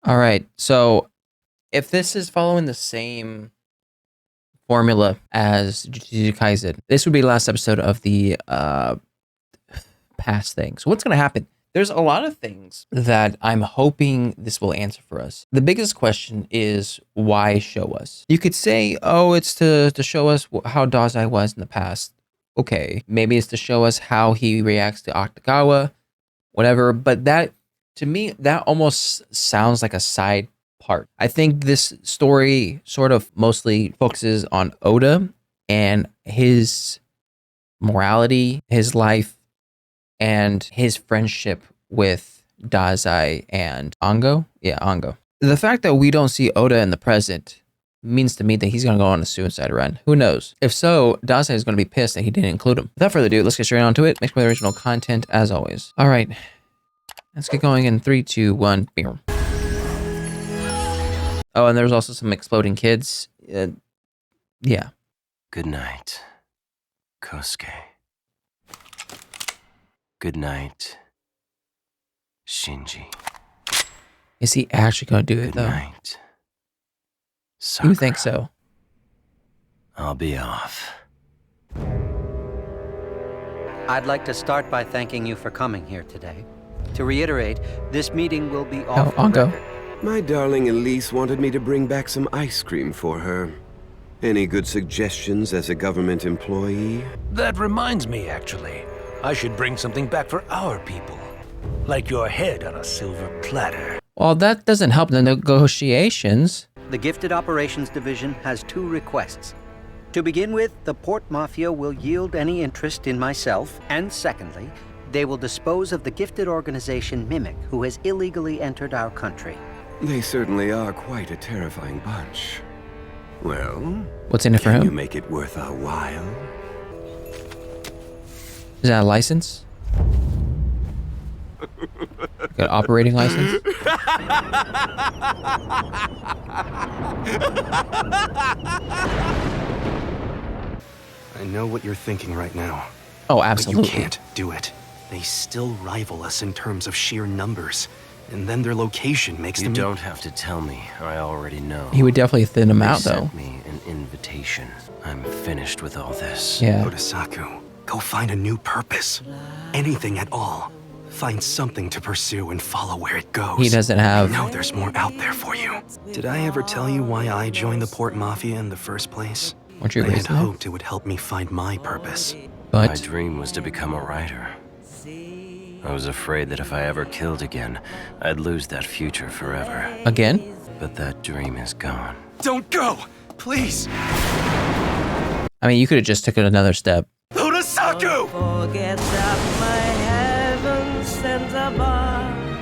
All right. So if this is following the same formula as Jujutsu Kaisen, this would be the last episode of the past thing. So what's going to happen? There's a lot of things that I'm hoping this will answer for us. The biggest question is why show us? You could say, oh, it's to show us how Dazai was in the past. Okay, maybe it's to show us how he reacts to Akutagawa, whatever. But that, to me, that almost sounds like a side part. I think this story sort of mostly focuses on Oda and his morality, his life, and his friendship with Dazai and Ango. Yeah, Ango. The fact that we don't see Oda in the present means to me that he's going to go on a suicide run. Who knows? If so, Dazai is going to be pissed that he didn't include him. Without further ado, let's get straight on to it. Mixed with original content as always. All right, let's get going in 3, 2, 1. Bam. Oh, and there's also some exploding kids. Yeah. Good night, Kosuke. Good night, Shinji. Is he actually going to do it, Good though? night, Sakura. You think so? I'll be off. I'd like to start by thanking you for coming here today. To reiterate, this meeting will be off the Ango. record. My darling Elise wanted me to bring back some ice cream for her. Any good suggestions as a government employee? That reminds me, actually. I should bring something back for our people. Like your head on a silver platter. Well, that doesn't help the negotiations. The Gifted Operations Division has 2 requests. To begin with, the Port Mafia will yield any interest in myself, and secondly, they will dispose of the gifted organization Mimic, who has illegally entered our country. They certainly are quite a terrifying bunch. Well, What's in it for can you him? make it worth our while? Is that a license? Got an operating license? I know what you're thinking right now. Oh, But absolutely. you can't do it. They still rival us in terms of sheer numbers. And then their location makes You them... don't have to tell me. I already know. He would definitely thin him They out, though. sent me an invitation. I'm finished with all this. Yeah. Odasaku, go find a new purpose. Anything at all. Find something to pursue and follow where it goes. He doesn't have... I know there's more out there for you. Did I ever tell you why I joined the Port Mafia in the first place? Weren't you I had raised in it? hoped it would help me find my purpose. My But dream was to become a writer. I was afraid that if I ever killed again, I'd lose that future forever. again? But that dream is gone. Don't go! Please! I mean, you could have just took it another step. Odasaku!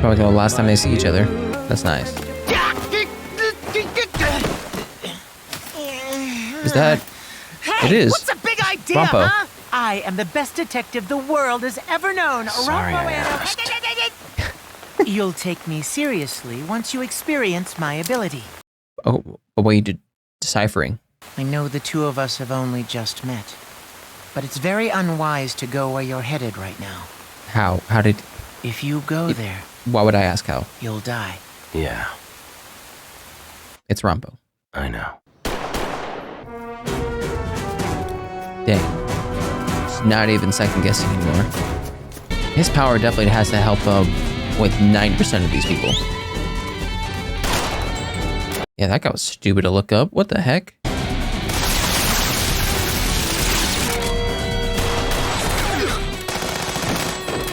Probably the last time they see each other. That's nice. Is that... Hey, It is. what's a big idea, Rampo. huh? I am the best detective the world has ever known. Sorry I Rampo asked. You'll take me seriously once you experience my ability. Oh, what were you deciphering? I know the two of us have only just met, but it's very unwise to go where you're headed right now. How? How did... If you go there, Why would I ask how? you'll die. Yeah, It's Rampo. I know. Dang. It's not even second guessing anymore. His power definitely has to help with 90% of these people. Yeah, that guy was stupid to look up. What the heck?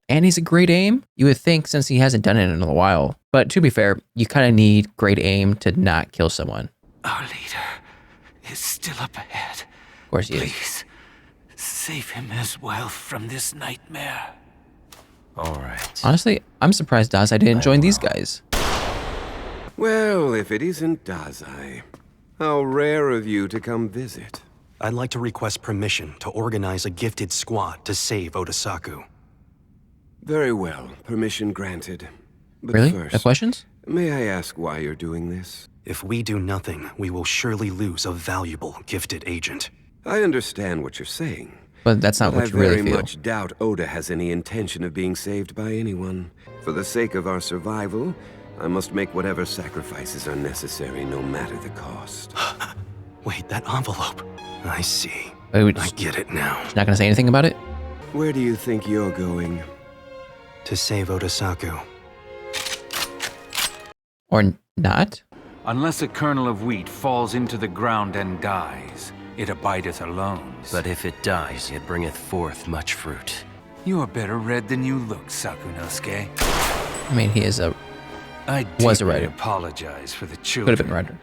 And he's a great aim. You would think since he hasn't done it in a while. But to be fair, you kind of need great aim to not kill someone. Our leader is still up ahead. Of course he is. Please, save him as well from this nightmare. All right. Honestly, I'm surprised Dazai didn't join these guys. Well, if it isn't Dazai, how rare of you to come visit. I'd like to request permission to organize a gifted squad to save Odasaku. Very well, permission granted. But Really? No first, questions? may I ask why you're doing this? If we do nothing, we will surely lose a valuable gifted agent. I understand what you're saying. But that's not But what I you really very feel. much doubt Oda has any intention of being saved by anyone. For the sake of our survival, I must make whatever sacrifices are necessary, no matter the cost. Wait, that envelope. I see. Wait, I get it now. she's not gonna say anything about it? Where do you think you're going? To save Odasaku. Or not? Unless a kernel of wheat falls into the ground and dies, it abideth alone. But if it dies, it bringeth forth much fruit. You are better read than you look, Sakunosuke. I mean, he is a I Was a deeply writer. apologize for the could children. have been a writer.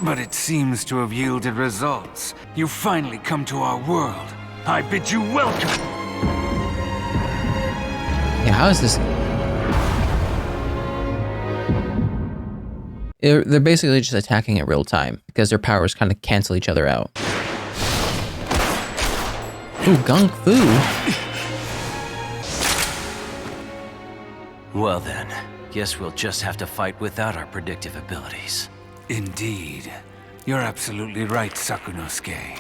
But it seems to have yielded results. You finally come to our world. I bid you welcome. Yeah, how is this? They're basically just attacking in real time because their powers kind of cancel each other out. Ooh, Gung Fu. Well then, guess we'll just have to fight without our predictive abilities. Indeed. You're absolutely right, Sakunosuke.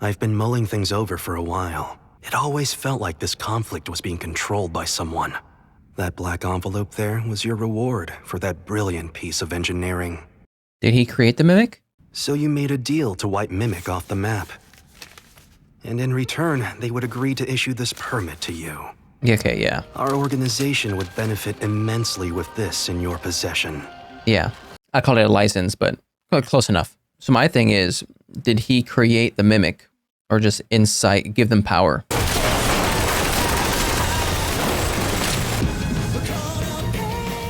I've been mulling things over for a while. It always felt like this conflict was being controlled by someone. That black envelope there was your reward for that brilliant piece of engineering. Did he create the mimic? So you made a deal to wipe Mimic off the map. And in return, they would agree to issue this permit to you. Yeah, okay, yeah. Our organization would benefit immensely with this in your possession. Yeah. I called it a license, but close enough. So my thing is, did he create the mimic or just insight, give them power?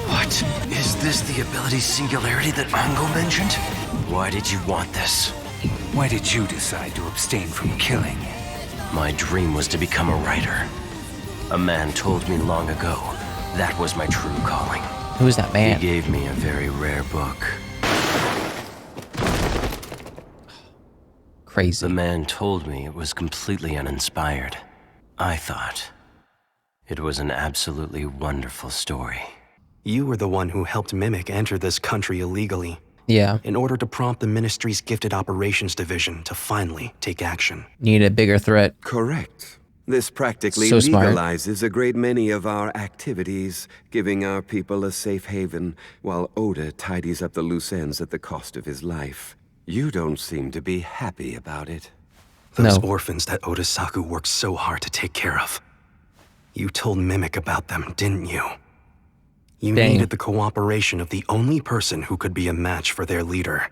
What? Is this the ability singularity that Bungo mentioned? Why did you want this? Why did you decide to abstain from killing? My dream was to become a writer. A man told me long ago that was my true calling. Who is that man? He gave me a very rare book. Crazy. The man told me it was completely uninspired. I thought it was an absolutely wonderful story. You were the one who helped Mimic enter this country illegally, Yeah. in order to prompt the Ministry's Gifted Operations Division to finally take action. Need a bigger threat. Correct. This practically So smart. legalizes a great many of our activities, giving our people a safe haven, while Oda tidies up the loose ends at the cost of his life. You don't seem to be happy about it. Those No. orphans that Odasaku worked so hard to take care of. You told Mimic about them, didn't you? You Dang. needed the cooperation of the only person who could be a match for their leader.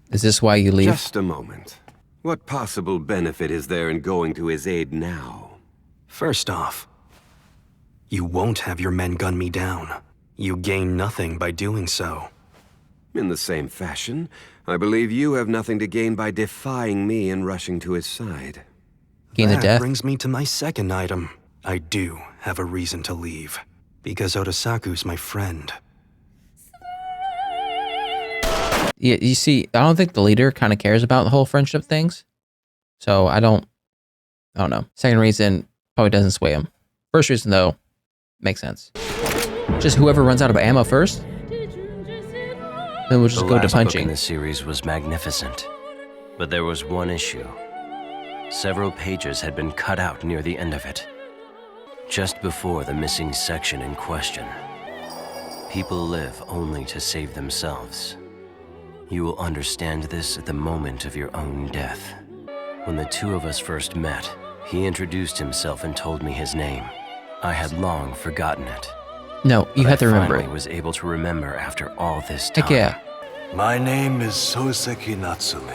Is this why you leave? Just a moment. What possible benefit is there in going to his aid now? First off, you won't have your men gun me down. You gain nothing by doing so. In the same fashion, I believe you have nothing to gain by defying me and rushing to his side. Gain the That death? brings me to my second item. I do have a reason to leave. Because Odasaku's my friend. Yeah, you see, I don't think the leader kind of cares about the whole friendship things. So I don't know. Second reason probably doesn't sway him. First reason though, makes sense. Just whoever runs out of ammo first, then we'll just The go to last book in punching. the series was magnificent, but there was one issue. Several pages had been cut out near the end of it, just before the missing section in question. People live only to save themselves. You will understand this at the moment of your own death. When the two of us first met, he introduced himself and told me his name. I had long forgotten it. No, you but have to I remember finally it. was able to remember after all this time. Heck yeah. My name is Soseki Natsume.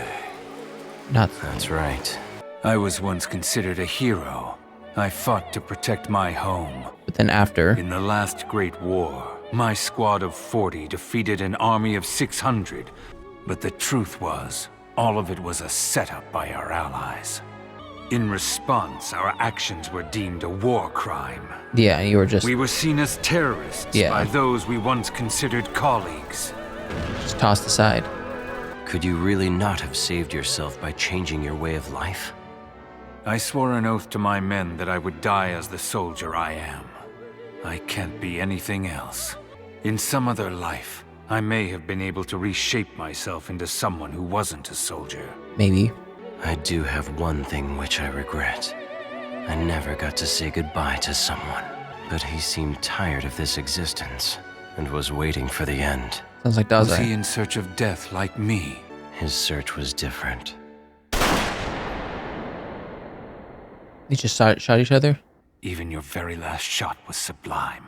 Not That's right. I was once considered a hero. I fought to protect my home. but then after. In the last great war, my squad of 40 defeated an army of 600. But the truth was, all of it was a setup by our allies. In response, our actions were deemed a war crime. Yeah, you were just We were seen as terrorists Yeah. by those we once considered colleagues. tossed aside. Could you really not have saved yourself by changing your way of life? I swore an oath to my men that I would die as the soldier I am. I can't be anything else. In some other life, I may have been able to reshape myself into someone who wasn't a soldier. Maybe. I do have one thing which I regret. I never got to say goodbye to someone, but he seemed tired of this existence. and was waiting for the end. Sounds like Was he Dazai. in search of death like me? His search was different. They just shot each other? Even your very last shot was sublime.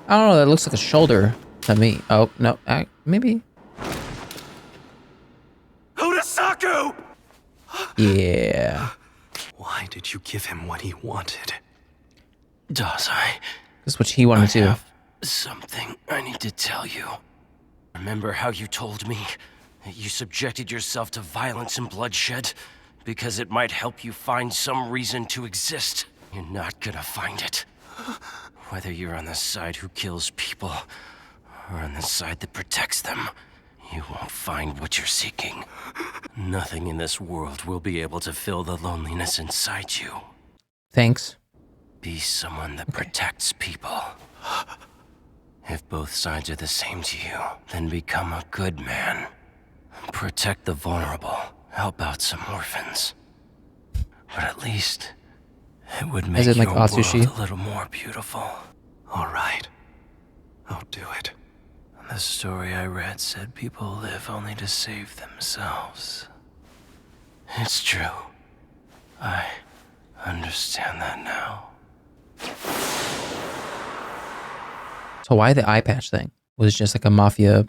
I don't know, that looks like a shoulder to me. Oh, no, maybe. Odasaku! Yeah. Why did you give him what he wanted? Dazai, That's what he wanted to do. something I need to tell you. Remember how you told me that you subjected yourself to violence and bloodshed because it might help you find some reason to exist? You're not gonna find it. Whether you're on the side who kills people or on the side that protects them, you won't find what you're seeking. Nothing in this world will be able to fill the loneliness inside you. Thanks. Be someone that protects people. If both sides are the same to you, then become a good man. Protect the vulnerable. Help out some orphans. But at least it would make it like your Atsushi? world a little more beautiful. All right. I'll do it. The story I read said people live only to save themselves. It's true. I understand that now. So why the eye patch thing? Was it just like a mafia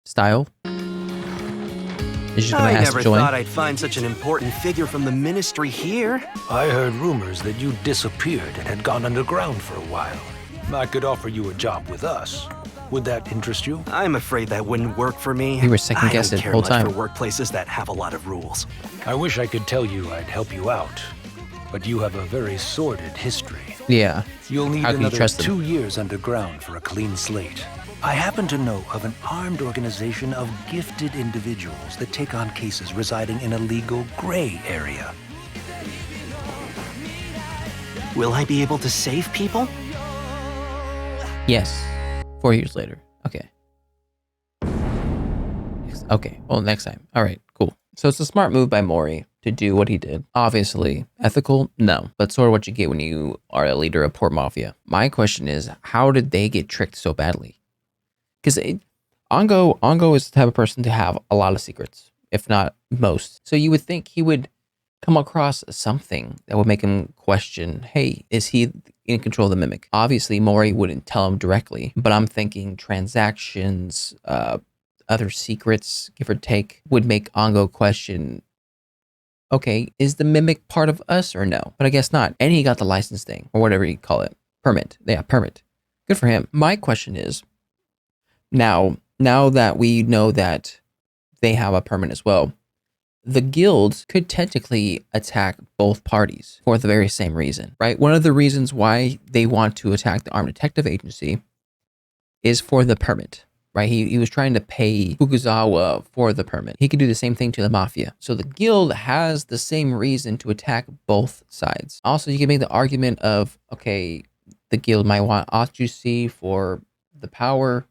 style? Is just gonna I ask never to join? thought I'd find such an important figure from the ministry here. I heard rumors that you disappeared and had gone underground for a while. I could offer you a job with us. Would that interest you? I'm afraid that wouldn't work for me. You were second-guessed I it don't the whole care time. much for workplaces that have a lot of rules. I wish I could tell you I'd help you out, but you have a very sordid history. Yeah. You'll need How can you another trust them? 2 years underground for a clean slate. I happen to know of an armed organization of gifted individuals that take on cases residing in a legal gray area. Will I be able to save people? Yes. 4 years later. Okay. Okay. Well, next time. All right. Cool. So it's a smart move by Mori to do what he did. Obviously, ethical? No. But sort of what you get when you are a leader of Port Mafia. My question is, how did they get tricked so badly? Because Ongo is the type of person to have a lot of secrets, if not most. So you would think he would come across something that would make him question, hey, is he in control of the Mimic? Obviously, Mori wouldn't tell him directly, but I'm thinking transactions, other secrets, give or take, would make Ongo question, okay, is the Mimic part of us or no? But I guess not. And he got the license thing, or whatever you call it. Permit. Yeah, permit. Good for him. My question is, now that we know that they have a permit as well, the guilds could technically attack both parties for the very same reason, right? One of the reasons why they want to attack the Armed Detective Agency is for the permit, right? He was trying to pay Fukuzawa for the permit. He could do the same thing to the Mafia. So the guild has the same reason to attack both sides. Also, you can make the argument of, okay, the guild might want Atsushi for the power.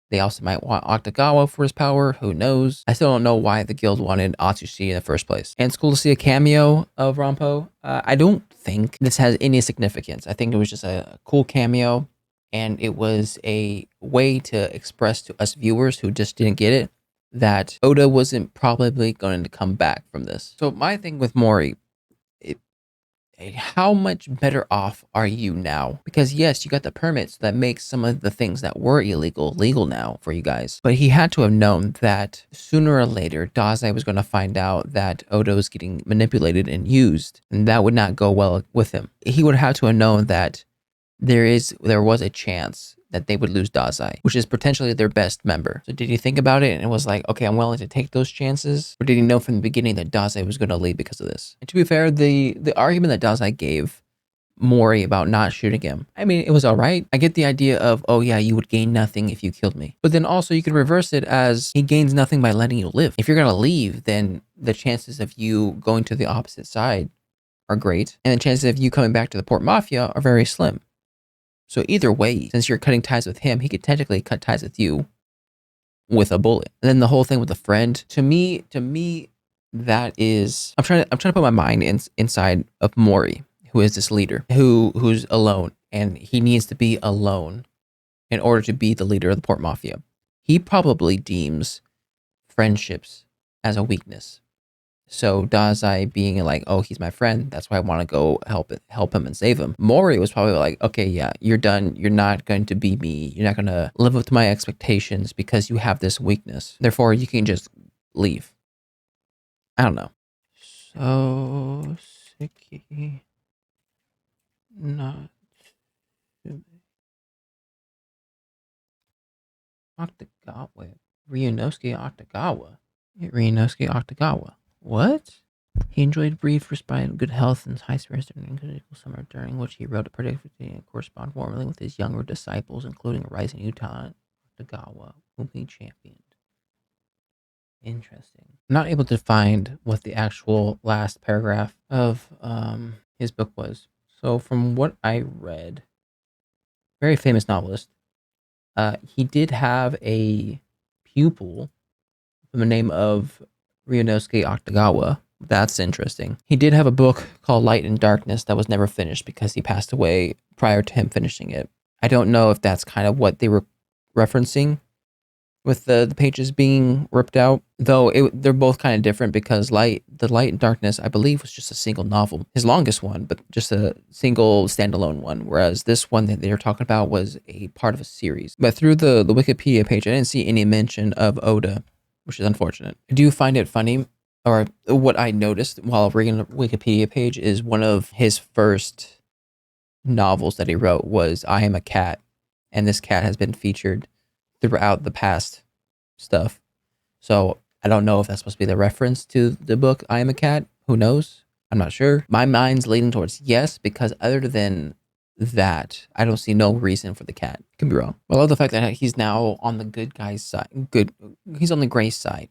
They also might want Octagawa for his power. Who knows? I still don't know why the guild wanted Atsushi in the first place. And it's cool to see a cameo of Rampo. I don't think this has any significance. I think it was just a cool cameo. And it was a way to express to us viewers who just didn't get it that Oda wasn't probably going to come back from this. So my thing with Mori, how much better off are you now? Because yes, you got the permits that makes some of the things that were illegal legal now for you guys. But he had to have known that sooner or later, Dazai was going to find out that Oda was getting manipulated and used, and that would not go well with him. He would have to have known that there was a chance that they would lose Dazai, which is potentially their best member. So did he think about it and was like, okay, I'm willing to take those chances? Or did he know from the beginning that Dazai was going to leave because of this? And to be fair, the argument that Dazai gave Mori about not shooting him, I mean, it was all right. I get the idea of, oh yeah, you would gain nothing if you killed me. But then also you could reverse it as he gains nothing by letting you live. If you're going to leave, then the chances of you going to the opposite side are great. And the chances of you coming back to the Port Mafia are very slim. So either way, since you're cutting ties with him, he could technically cut ties with you with a bullet. And then the whole thing with the friend, to me, that is, I'm trying to put my mind inside of Mori, who is this leader, who's alone. and he needs to be alone in order to be the leader of the Port Mafia. He probably deems friendships as a weakness. So Dazai being like, oh, he's my friend, that's why I want to go help him and save him. Mori was probably like, okay, yeah, you're done. You're not going to be me. You're not going to live up to my expectations because you have this weakness. Therefore, you can just leave. I don't know. So Siki not Octagawa. Ryunosuke Octagawa. Ryunosuke Octagawa. What? He enjoyed brief respite of good health and high spirits during the summer, during which he wrote a predictably and corresponded warmly with his younger disciples, including a rising new talent, Octagawa, whom he championed. Interesting. I'm not able to find what the actual last paragraph of his book was. So from what I read, very famous novelist, he did have a pupil from the name of Ryunosuke Octagawa. That's interesting. He did have a book called Light and Darkness that was never finished because he passed away prior to him finishing it. I don't know if that's kind of what they were referencing with the pages being ripped out, though they're both kind of different because the Light and Darkness, I believe, was just a single novel, his longest one, but just a single standalone one, whereas this one that they're talking about was a part of a series. But through the Wikipedia page, I didn't see any mention of Oda, which is unfortunate. I do find it funny, or what I noticed while reading the Wikipedia page is one of his first novels that he wrote was I Am a Cat, and this cat has been featured throughout the past stuff. So I don't know if that's supposed to be the reference to the book I Am a Cat. Who knows? I'm not sure. My mind's leaning towards yes, because other than that, I don't see no reason for the cat. Could be wrong. I love the fact that he's now on the good guy's side. He's on the Grace side,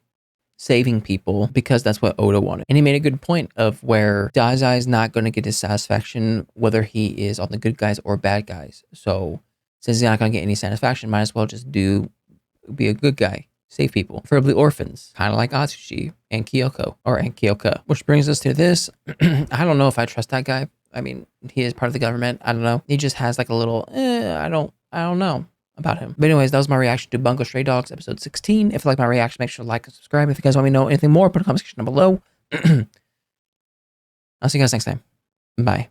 saving people because that's what Oda wanted. And he made a good point of where Dazai is not going to get his satisfaction whether he is on the good guys or bad guys. So since he's not going to get any satisfaction, might as well just be a good guy. Save people, preferably orphans, kind of like Atsushi and Kyoka. Which brings us to this. I don't know if I trust that guy. I mean, he is part of the government. I don't know. He just has like a little, I don't know about him. But anyways, that was my reaction to Bungo Stray Dogs, episode 16. If you like my reaction, make sure to like and subscribe. If you guys want me to know anything more, put a comment section down below. I'll see you guys next time. Bye.